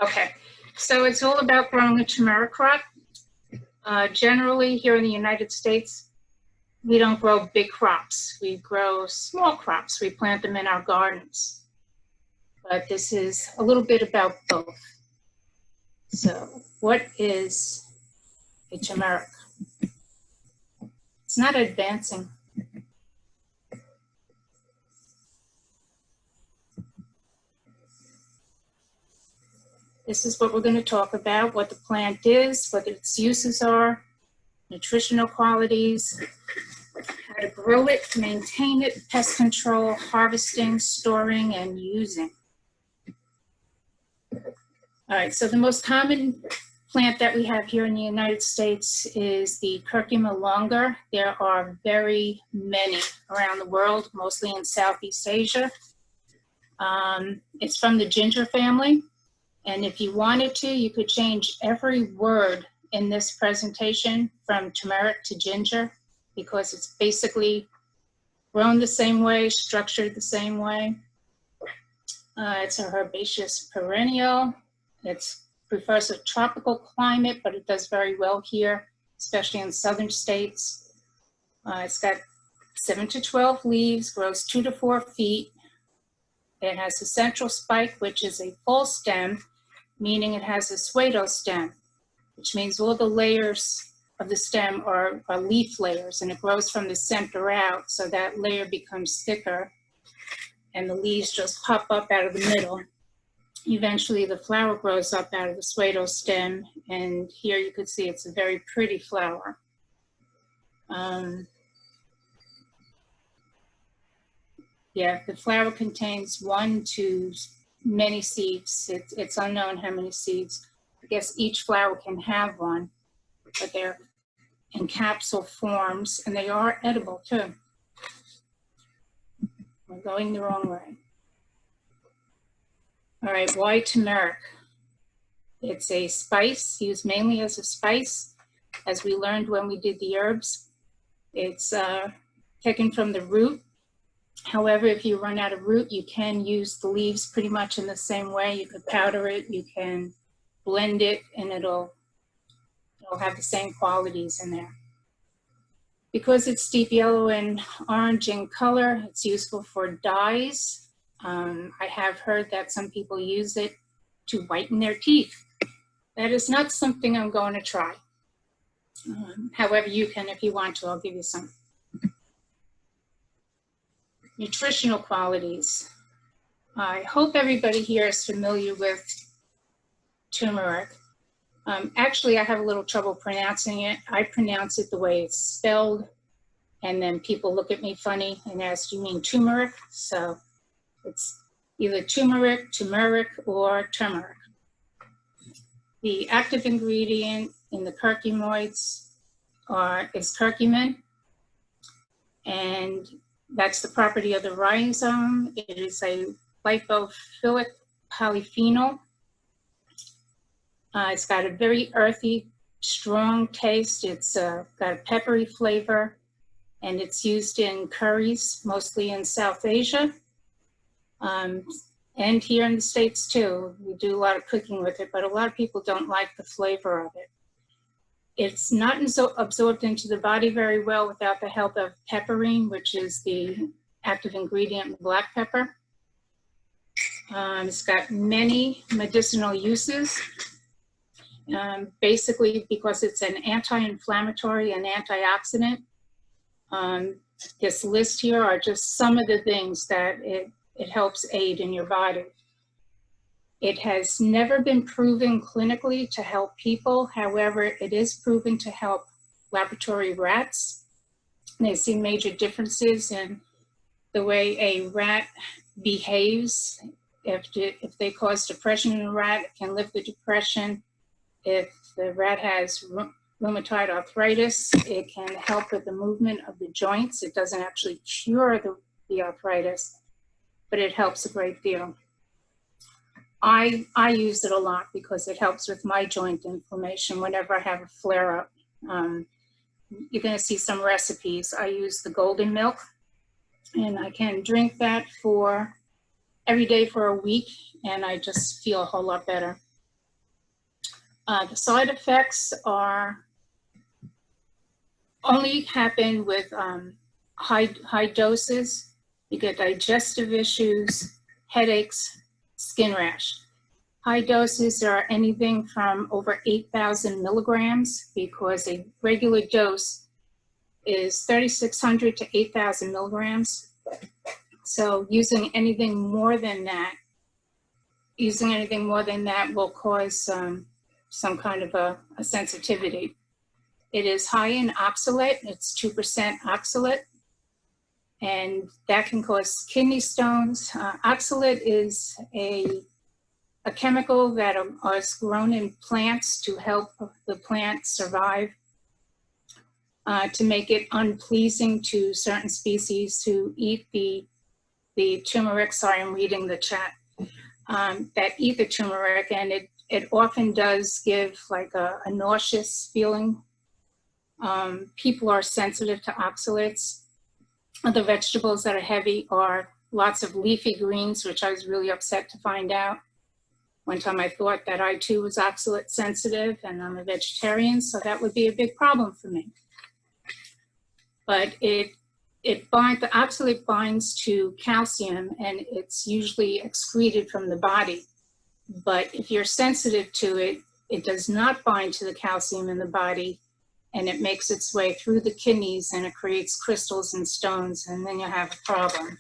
Okay, so it's all about growing a turmeric crop. Generally, here in the United States, we don't grow big crops. We grow small crops. We plant them in our gardens. But this is a little bit about both. So what is a turmeric? It's not advancing. This is what we're going to talk about, what the plant is, what its uses are, nutritional qualities, how to grow it, maintain it, pest control, harvesting, storing, and using. All right, so the most common plant that we have here in the United States is the Curcuma longa. There are very many around the world, mostly in Southeast Asia. It's from the ginger family. And if you wanted to, you could change every word in this presentation from turmeric to ginger, because it's basically grown the same way, structured the same way. It's a herbaceous perennial. It prefers a tropical climate, but it does very well here, especially in southern states. It's got 7 to 12 leaves, grows 2 to 4 feet. It has a central spike, which is a full stem, meaning it has a pseudo stem, which means all the layers of the stem are leaf layers, and it grows from the center out, so that layer becomes thicker, and the leaves just pop up out of the middle. Eventually, the flower grows up out of the pseudo stem, and here you could see it's a very pretty flower. Yeah, the flower contains 1 to many seeds. It's unknown how many seeds. I guess each flower can have 1, but they're in capsule forms, and they are edible too. We're going the wrong way. All right, why turmeric? It's a spice, used mainly as a spice, as we learned when we did the herbs. It's taken from the root. However, if you run out of root, you can use the leaves pretty much in the same way. You could powder it, you can blend it, and it'll have the same qualities in there. Because it's deep yellow and orange in color, it's useful for dyes. I have heard that some people use it to whiten their teeth. That is not something I'm going to try. However, you can if you want to. I'll give you some. Nutritional qualities. I hope everybody here is familiar with turmeric. Actually, I have a little trouble pronouncing it. I pronounce it the way it's spelled, and then people look at me funny and ask, "You mean turmeric?" So it's either turmeric, or turmeric. The active ingredient in the curcumoids is curcumin, and that's the property of the rhizome. It is a lipophilic polyphenol. It's got a very earthy, strong taste. It's got a peppery flavor, and it's used in curries, mostly in South Asia, and here in the States too. We do a lot of cooking with it, but a lot of people don't like the flavor of it. It's not absorbed into the body very well without the help of pepperine, which is the active ingredient in black pepper. It's got many medicinal uses, basically because it's an anti-inflammatory and antioxidant. This list here are just some of the things that it helps aid in your body. It has never been proven clinically to help people. However, it is proven to help laboratory rats. They see major differences in the way a rat behaves. If they cause depression in a rat, it can lift the depression. If the rat has rheumatoid arthritis, it can help with the movement of the joints. It doesn't actually cure the arthritis, but it helps a great deal. I use it a lot because it helps with my joint inflammation whenever I have a flare-up. You're going to see some recipes. I use the golden milk, and I can drink that every day for a week, and I just feel a whole lot better. The side effects are only happen with high doses. You get digestive issues, headaches, skin rash. High doses are anything from over 8,000 milligrams, because a regular dose is 3,600 to 8,000 milligrams. So using anything more than that will cause some kind of a sensitivity. It is high in oxalate. It's 2% oxalate, and that can cause kidney stones. Oxalate is a chemical that is grown in plants to help the plant survive, to make it unpleasing to certain species who eat the turmeric. Sorry, I'm reading the chat. That eat the turmeric, and it often does give like a nauseous feeling. People are sensitive to oxalates. Other vegetables that are heavy are lots of leafy greens, which I was really upset to find out. One time I thought that I too was oxalate sensitive, and I'm a vegetarian, so that would be a big problem for me. But the oxalate binds to calcium, and it's usually excreted from the body. But if you're sensitive to it, it does not bind to the calcium in the body, and it makes its way through the kidneys, and it creates crystals and stones, and then you have a problem.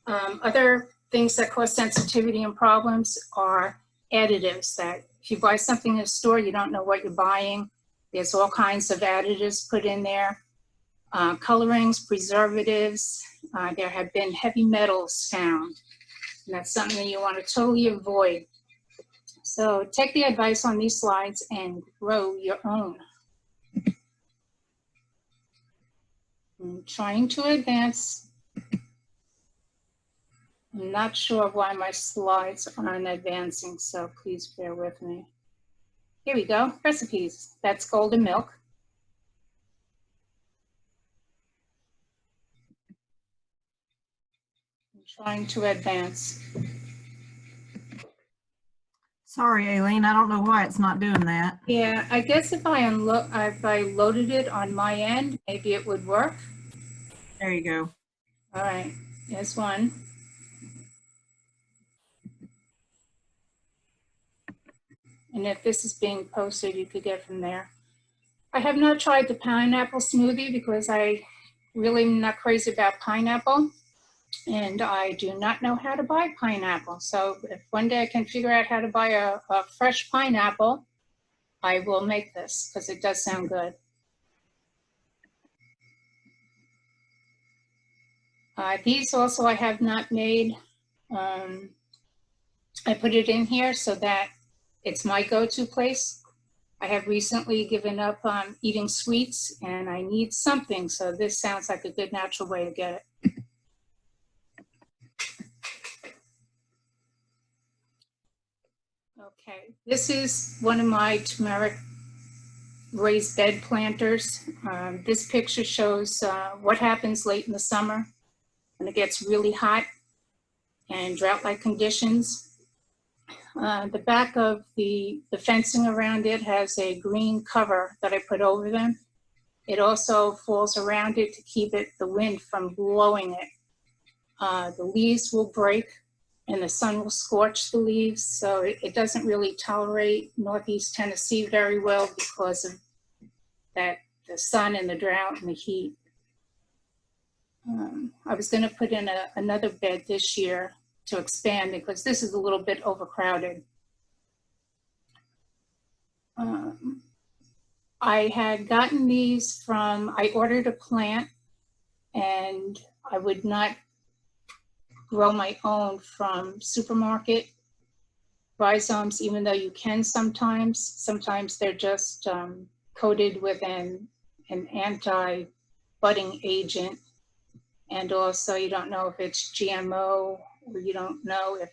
Other things that cause sensitivity and problems are additives. That if you buy something in a store, you don't know what you're buying. There's all kinds of additives put in there. Colorings, preservatives. There have been heavy metals found, and that's something that you want to totally avoid. So take the advice on these slides and grow your own. I'm trying to advance. I'm not sure why my slides aren't advancing, so please bear with me. Here we go, recipes. That's golden milk. I'm trying to advance. Sorry, Aileen, I don't know why it's not doing that. Yeah, I guess if I loaded it on my end, maybe it would work. There you go. All right, there's one. And if this is being posted, you could get from there. I have not tried the pineapple smoothie because I really am not crazy about pineapple, and I do not know how to buy pineapple. So if one day I can figure out how to buy a fresh pineapple, I will make this because it does sound good. These also I have not made. I put it in here so that it's my go-to place. I have recently given up on eating sweets, and I need something, so this sounds like a good natural way to get it. Okay, this is one of my turmeric raised bed planters. This picture shows what happens late in the summer when it gets really hot and drought-like conditions. The back of the fencing around it has a green cover that I put over them. It also falls around it to keep the wind from blowing it. The leaves will break and the sun will scorch the leaves, so it doesn't really tolerate Northeast Tennessee very well because of that, the sun and the drought and the heat. I was going to put in another bed this year to expand because this is a little bit overcrowded. I had gotten these I ordered a plant, and I would not grow my own from supermarket rhizomes, even though you can sometimes. Sometimes they're just coated with an anti-budding agent. And also you don't know if it's GMO, or you don't know if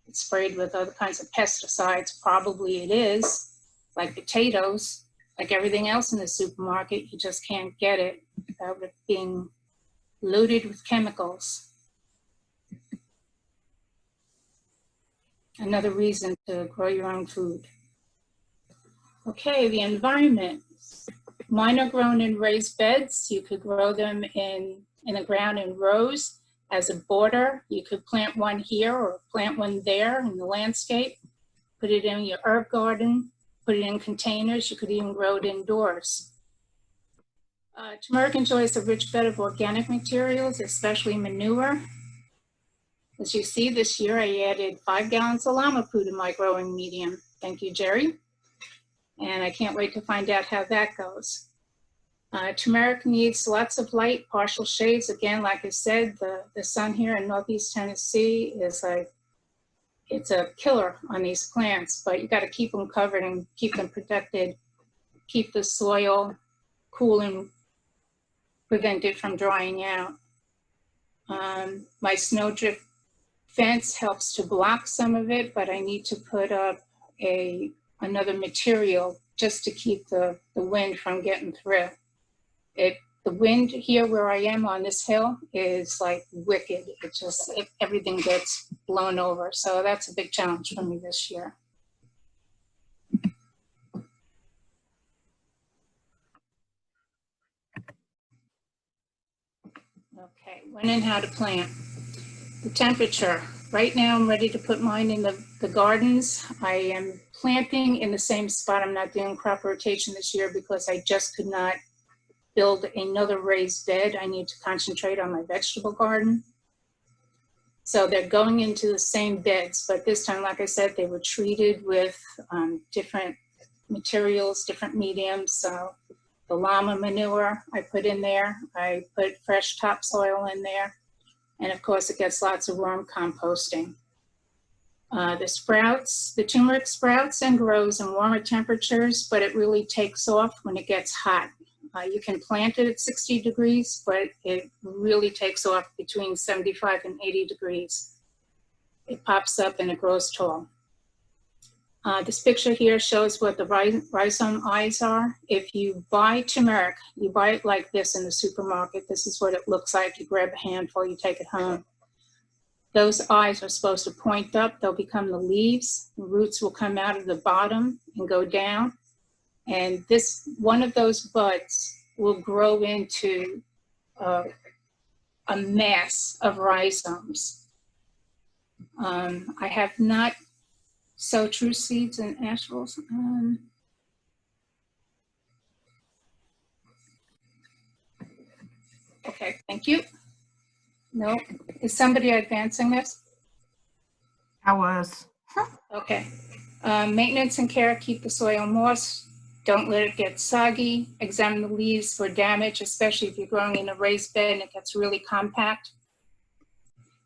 it's sprayed with other kinds of pesticides. Probably it is, like potatoes, like everything else in the supermarket. You just can't get it without it being loaded with chemicals. Another reason to grow your own food. Okay, the environment. Mine are grown in raised beds. You could grow them in the ground in rows as a border. You could plant one here or plant one there in the landscape. Put it in your herb garden, put it in containers. You could even grow it indoors. Turmeric enjoys a rich bed of organic materials, especially manure. As you see, this year I added 5 gallons of llama poo to my growing medium. Thank you, Jerry. And I can't wait to find out how that goes. Turmeric needs lots of light, partial shades. Again, like I said, the sun here in Northeast Tennessee is it's a killer on these plants, but you got to keep them covered and keep them protected, keep the soil cool and prevent it from drying out. My snowdrift fence helps to block some of it, but I need to put up another material just to keep the wind from getting through. The wind here where I am on this hill is like wicked. Everything gets blown over. So that's a big challenge for me this year. Okay, when and how to plant. The temperature. Right now I'm ready to put mine in the gardens. I am planting in the same spot. I'm not doing crop rotation this year because I just could not build another raised bed. I need to concentrate on my vegetable garden. So they're going into the same beds, but this time, like I said, they were treated with different materials, different mediums. So the llama manure I put in there. I put fresh topsoil in there. And of course, it gets lots of worm composting. The sprouts, the turmeric sprouts and grows in warmer temperatures, but it really takes off when it gets hot. You can plant it at 60 degrees, but it really takes off between 75 and 80 degrees. It pops up and it grows tall. This picture here shows what the rhizome eyes are. If you buy turmeric, you buy it like this in the supermarket. This is what it looks like. You grab a handful, you take it home. Those eyes are supposed to point up. They'll become the leaves. The roots will come out of the bottom and go down. And one of those buds will grow into a mass of rhizomes. I have not sowed true seeds and asheville's. Okay, thank you. No, is somebody advancing this? I was. Okay. Maintenance and care, keep the soil moist. Don't let it get soggy. Examine the leaves for damage, especially if you're growing in a raised bed and it gets really compact.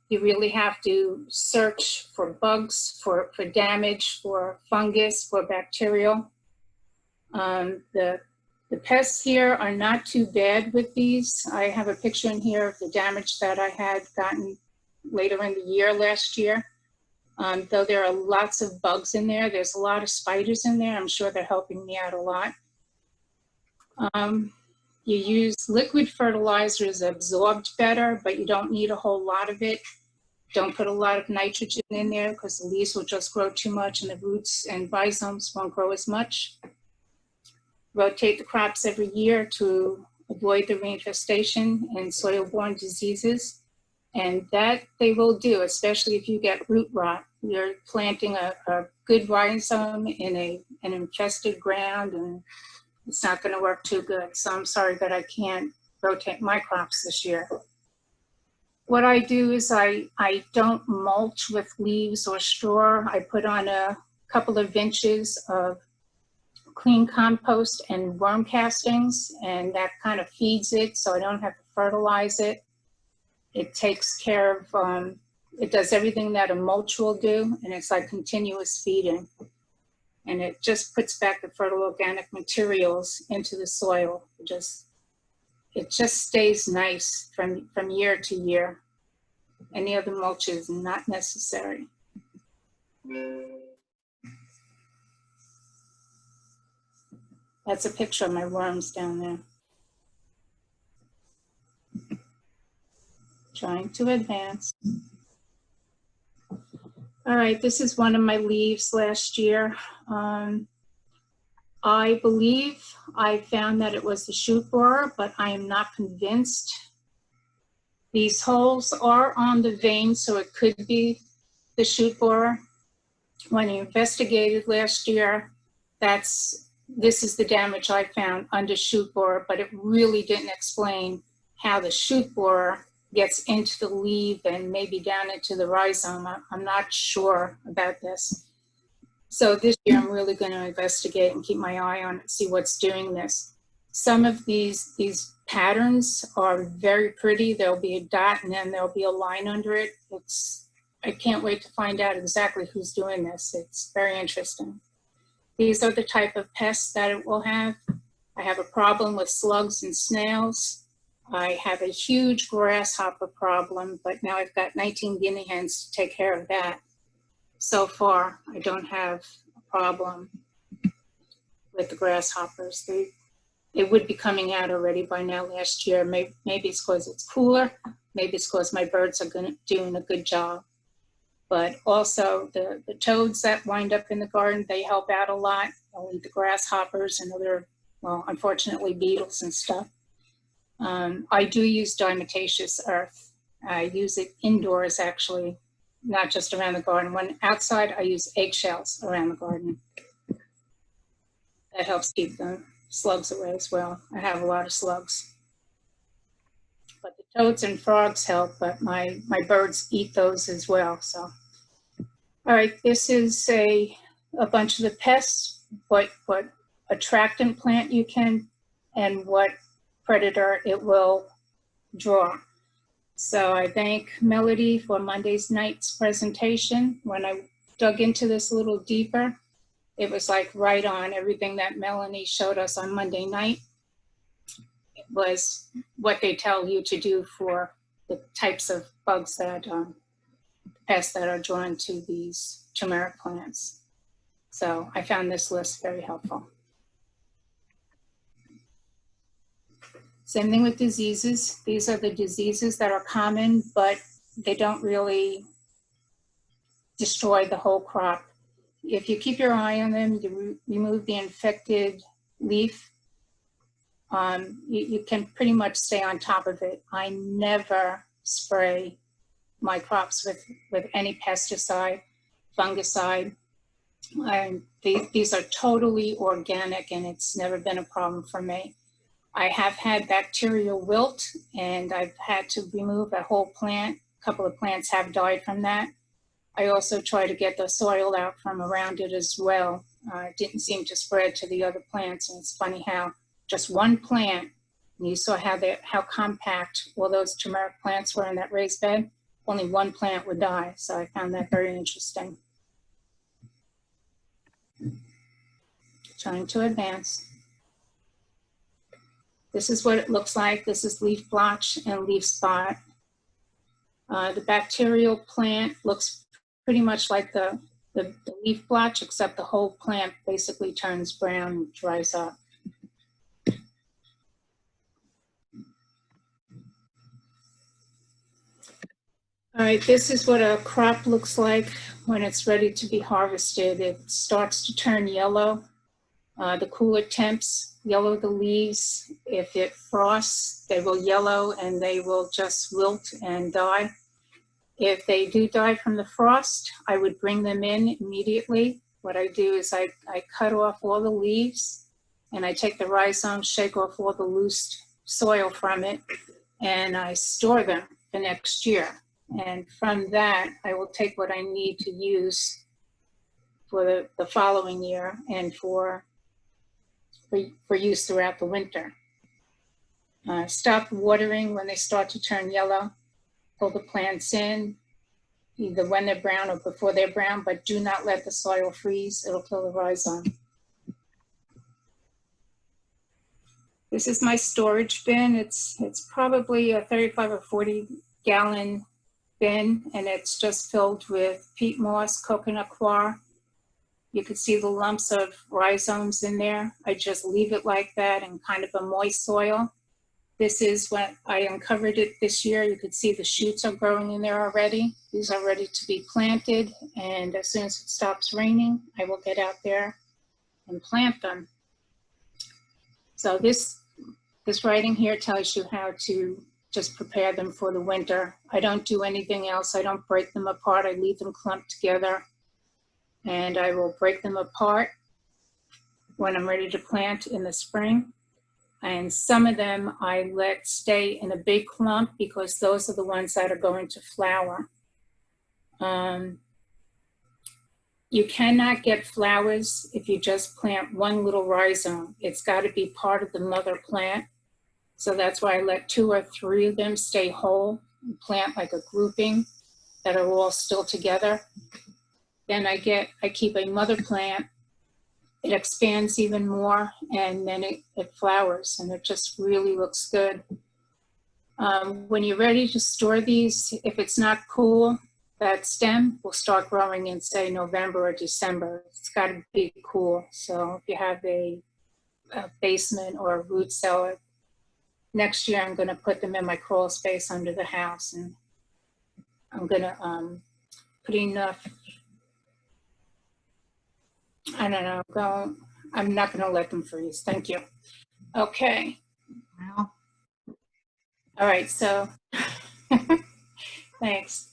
You really have to search for bugs, for damage, for fungus, for bacterial. The pests here are not too bad with these. I have a picture in here of the damage that I had gotten later in the year last year. Though there are lots of bugs in there, there's a lot of spiders in there. I'm sure they're helping me out a lot. You use liquid fertilizer is absorbed better, but you don't need a whole lot of it. Don't put a lot of nitrogen in there because the leaves will just grow too much and the roots and rhizomes won't grow as much. Rotate the crops every year to avoid the reinfestation and soil-borne diseases. And that they will do, especially if you get root rot. You're planting a good rhizome in an infested ground and it's not going to work too good. So I'm sorry that I can't rotate my crops this year. What I do is I don't mulch with leaves or straw. I put on a couple of inches of clean compost and worm castings, and that kind of feeds it so I don't have to fertilize it. It takes care of, it does everything that a mulch will do, and it's like continuous feeding. And it just puts back the fertile organic materials into the soil. It just stays nice from year to year. Any other mulch is not necessary. That's a picture of my worms down there. Trying to advance. All right, this is one of my leaves last year. I believe I found that it was the shoot borer, but I am not convinced. These holes are on the vein, so it could be the shoot borer. When I investigated last year, this is the damage I found under shoot borer, but it really didn't explain how the shoot borer gets into the leaf and maybe down into the rhizome. I'm not sure about this. So this year I'm really going to investigate and keep my eye on it, see what's doing this. Some of these patterns are very pretty. There'll be a dot and then there'll be a line under it. I can't wait to find out exactly who's doing this. It's very interesting. These are the type of pests that it will have. I have a problem with slugs and snails. I have a huge grasshopper problem, but now I've got 19 guinea hens to take care of that. So far, I don't have a problem with the grasshoppers. They would be coming out already by now last year. Maybe it's because it's cooler. Maybe it's because my birds are doing a good job. But also the toads that wind up in the garden, they help out a lot. I'll eat the grasshoppers and other, well, unfortunately, beetles and stuff. I do use diatomaceous earth. I use it indoors, actually, not just around the garden. When outside, I use eggshells around the garden. That helps keep the slugs away as well. I have a lot of slugs. But the toads and frogs help, but my birds eat those as well. So, all right, this is a bunch of the pests, what attractant plant you can, and what predator it will draw. So I thank Melody for Monday's night's presentation. When I dug into this a little deeper, it was like right on. Everything that Melanie showed us on Monday night was what they tell you to do for the types of bugs that, pests that are drawn to these turmeric plants. So I found this list very helpful. Same thing with diseases. These are the diseases that are common, but they don't really destroy the whole crop. If you keep your eye on them, you remove the infected leaf, you can pretty much stay on top of it. I never spray my crops with any pesticide, fungicide. These are totally organic and it's never been a problem for me. I have had bacterial wilt and I've had to remove a whole plant. A couple of plants have died from that. I also try to get the soil out from around it as well. It didn't seem to spread to the other plants, and it's funny how just one plant, and you saw how compact all those turmeric plants were in that raised bed, only one plant would die. So I found that very interesting. Trying to advance. This is what it looks like. This is leaf blotch and leaf spot. The bacterial plant looks pretty much like the leaf blotch, except the whole plant basically turns brown and dries up. All right, this is what a crop looks like when it's ready to be harvested. It starts to turn yellow. The cooler temps yellow the leaves. If it frosts, they will yellow and they will just wilt and die. If they do die from the frost, I would bring them in immediately. What I do is I cut off all the leaves and I take the rhizome, shake off all the loose soil from it, and I store them the next year. And from that, I will take what I need to use for the following year and for use throughout the winter. Stop watering when they start to turn yellow. Pull the plants in, either when they're brown or before they're brown, but do not let the soil freeze. It'll kill the rhizome. This is my storage bin. It's probably a 35 or 40 gallon bin, and it's just filled with peat moss, coconut coir. You can see the lumps of rhizomes in there. I just leave it like that in kind of a moist soil. This is when I uncovered it this year. You could see the shoots are growing in there already. These are ready to be planted, and as soon as it stops raining, I will get out there and plant them. So this writing here tells you how to just prepare them for the winter. I don't do anything else. I don't break them apart. I leave them clumped together, and I will break them apart when I'm ready to plant in the spring. And some of them I let stay in a big clump because those are the ones that are going to flower. You cannot get flowers if you just plant one little rhizome. It's got to be part of the mother plant. So that's why I let 2 or 3 of them stay whole and plant like a grouping that are all still together. Then I keep a mother plant. It expands even more, and then it flowers, and it just really looks good. When you're ready to store these, if it's not cool, that stem will start growing in, say, November or December. It's got to be cool. So if you have a basement or a root cellar, next year I'm going to put them in my crawl space under the house, and I'm going to put enough, I don't know, I'm not going to let them freeze. Thank you. Okay. Well, All right, so thanks.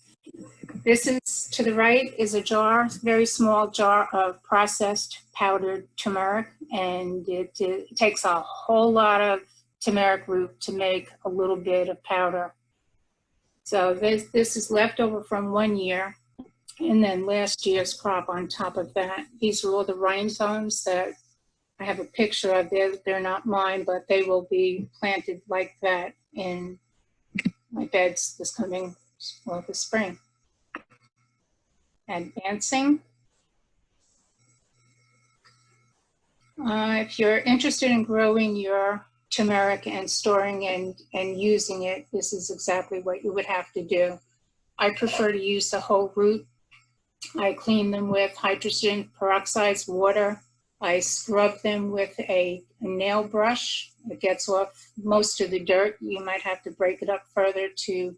This is, to the right is a jar, very small jar of processed powdered turmeric, and it takes a whole lot of turmeric root to make a little bit of powder. So this is leftover from 1 year, and then last year's crop on top of that. These are all the rhinestones that I have a picture of. They're not mine, but they will be planted like that in my beds this coming, well, this spring. Advancing. If you're interested in growing your turmeric and storing and using it, this is exactly what you would have to do. I prefer to use the whole root. I clean them with hydrogen peroxide water. I scrub them with a nail brush. It gets off most of the dirt. You might have to break it up further to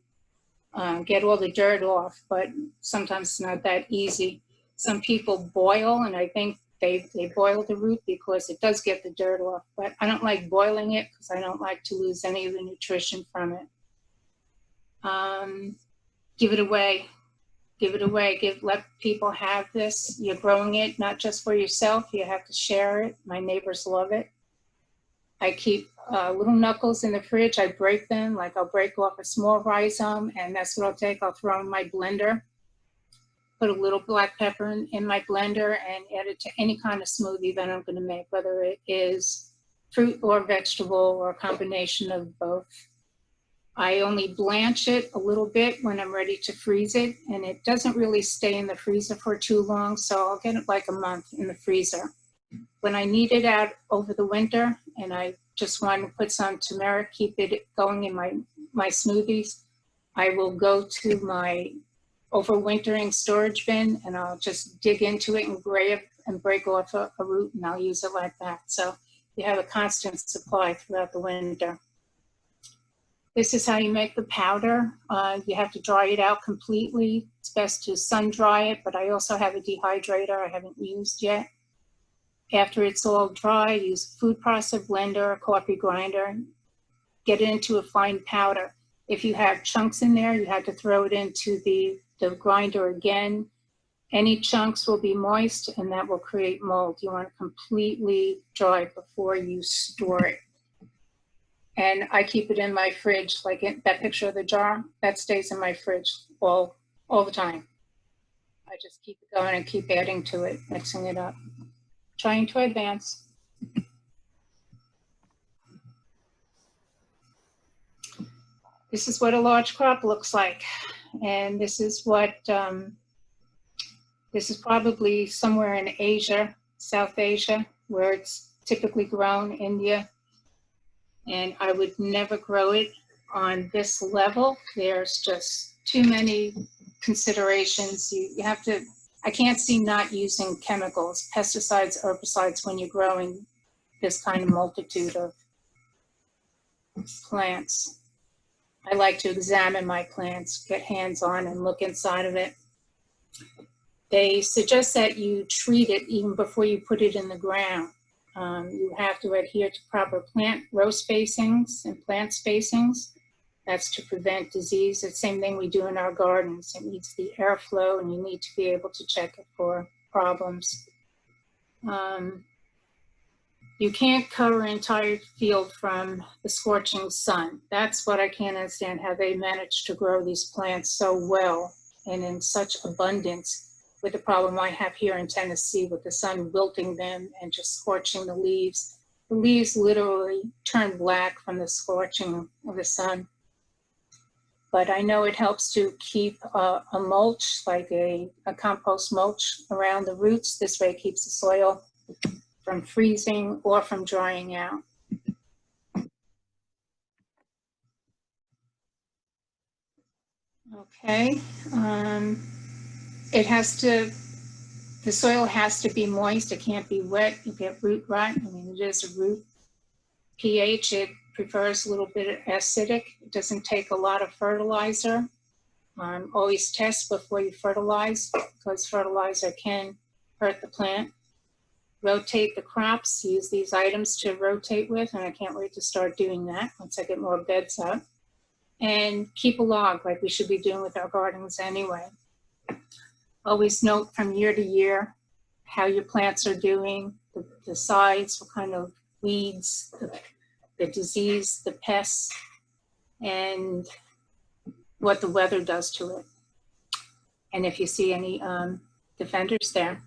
get all the dirt off, but sometimes it's not that easy. Some people boil, and I think they boil the root because it does get the dirt off, but I don't like boiling it because I don't like to lose any of the nutrition from it. Give it away. Give it away. Let people have this. You're growing it not just for yourself. You have to share it. My neighbors love it. I keep little knuckles in the fridge. I break them, like I'll break off a small rhizome, and that's what I'll take. I'll throw in my blender, put a little black pepper in my blender, and add it to any kind of smoothie that I'm going to make, whether it is fruit or vegetable or a combination of both. I only blanch it a little bit when I'm ready to freeze it, and it doesn't really stay in the freezer for too long, so I'll get it like a month in the freezer. When I need it out over the winter and I just want to put some turmeric, keep it going in my smoothies, I will go to my overwintering storage bin and I'll just dig into it and grab and break off a root, and I'll use it like that. So you have a constant supply throughout the winter. This is how you make the powder. You have to dry it out completely. It's best to sun dry it, but I also have a dehydrator I haven't used yet. After it's all dry, use a food processor, blender, a coffee grinder, get it into a fine powder. If you have chunks in there, you have to throw it into the grinder again. Any chunks will be moist, and that will create mold. You want it completely dry before you store it. And I keep it in my fridge, like that picture of the jar, that stays in my fridge all the time. I just keep it going and keep adding to it, mixing it up. Trying to advance. This is what a large crop looks like. And this is what, this is probably somewhere in Asia, South Asia, where it's typically grown, India. And I would never grow it on this level. There's just too many considerations. You have to, I can't see not using chemicals, pesticides, herbicides when you're growing this kind of multitude of plants. I like to examine my plants, get hands-on and look inside of it. They suggest that you treat it even before you put it in the ground. You have to adhere to proper plant row spacings and plant spacings. That's to prevent disease. It's the same thing we do in our gardens. It needs the airflow, and you need to be able to check it for problems. You can't cover an entire field from the scorching sun. That's what I can't understand, how they manage to grow these plants so well and in such abundance, with the problem I have here in Tennessee with the sun wilting them and just scorching the leaves. The leaves literally turn black from the scorching of the sun. But I know it helps to keep a mulch, like a compost mulch around the roots. This way it keeps the soil from freezing or from drying out. Okay, the soil has to be moist. It can't be wet. You get root rot. I mean, it is a root pH. It prefers a little bit acidic. It doesn't take a lot of fertilizer. Always test before you fertilize, because fertilizer can hurt the plant. Rotate the crops, use these items to rotate with, and I can't wait to start doing that once I get more beds up. And keep a log, like we should be doing with our gardens anyway. Always note from year to year how your plants are doing, the size, what kind of weeds, the disease, the pests, and what the weather does to it. And if you see any defenders there.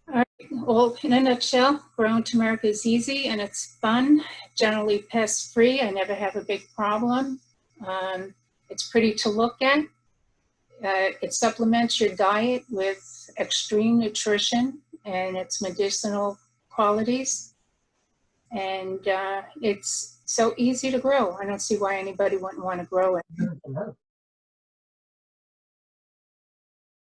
All right, well, in a nutshell, growing turmeric is easy and it's fun, generally pest-free. I never have a big problem. It's pretty to look at. It supplements your diet with extreme nutrition and its medicinal qualities. And it's so easy to grow. I don't see why anybody wouldn't want to grow it.